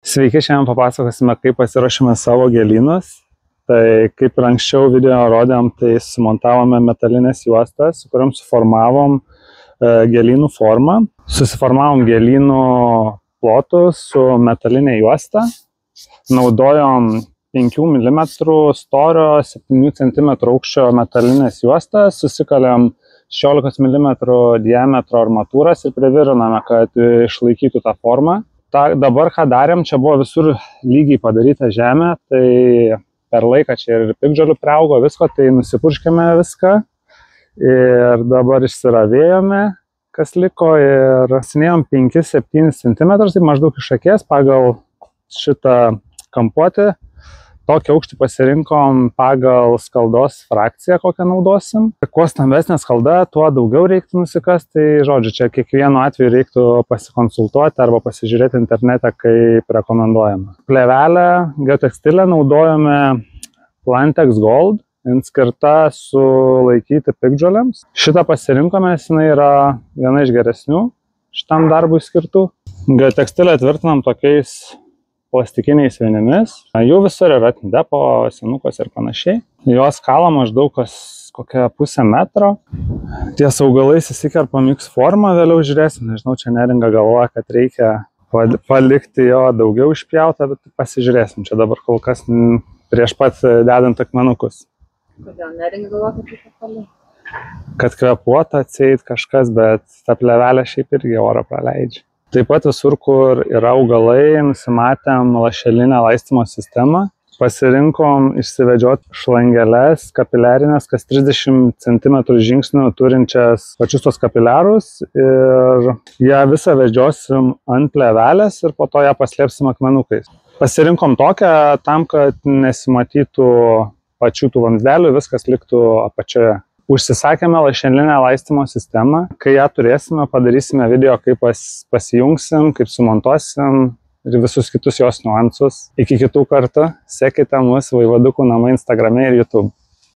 Sveiki, šiandien papasakosime, kaip pasiruošime savo gėlynus. Tai kaip ir anksčiau video rodėm, tai sumontavome metalinės juostas, su kuriam suformavom gėlynų formą. Susiformavom gėlynų plotus su metalinė juosta. Naudojom 5 mm storio 7 cm aukščio metalinės juostas. Susikalėm 16 mm diametro armatūras ir priviriname, kad išlaikytų tą formą. Dabar ką darėm, čia buvo visur lygiai padaryta žemė, tai per laiką čia ir piktžolių priaugo visko, tai nusipurškėme viską ir dabar išsiravėjome, kas liko, ir sinėjom 5-7 cm, tai maždaug iš akies pagal šitą kampuotį. Tokį aukštį pasirinkom pagal skaldos frakciją, kokią naudosim. Kuo stambesnė skalda, tuo daugiau reiktų nusikasti. Tai žodžiu, čia kiekvienu atveju reiktų pasikonsultuoti arba pasižiūrėti internete, kaip rekomenduojama. Plėvelę geotekstilę naudojame Plantex Gold, skirta sulaikyti piktžolėms. Šitą pasirinkome, jinai yra viena iš geresnių šitam darbui skirtų. Geotekstilę tvirtinam tokiais plastikiniais vienimis. Jų visur yra depo, senukos ir panašiai. Jos kala maždaug kokią pusę metro. Ties augalais įsikerpam X formą, vėliau žiūrėsim. Nežinau, čia Neringa galvoja, kad reikia palikti jo daugiau išpjautą, bet pasižiūrėsim. Čia dabar kol kas prieš pat dedant akmenukus. Kodėl Neringa galvoja, kad reikia palikti? Kad kvėpuota atseit kažkas, bet ta plėvelė šiaip irgi orą praleidžia. Taip pat visur, kur yra augalai, nusimatėm lašelinę laistymo sistemą. Pasirinkom išsivedžioti šlangeles kapiliarinės, kas 30 cm žingsnių turinčias pačius tos kapiliarus, ir ją visą vedžiosim ant plėvelės ir po to ją paslėpsim akmenukais. Pasirinkom tokią tam, kad nesimatytų pačių tų vamzdelių, viskas liktų apačioje. Užsisakėme lašelinę laistymo sistemą. Kai ją turėsime, padarysime video, kaip pasijungsim, kaip sumontuosim ir visus kitus jos niuansus. Iki kitų kartų sekite mus Vaivadukų namai Instagrame ir YouTube.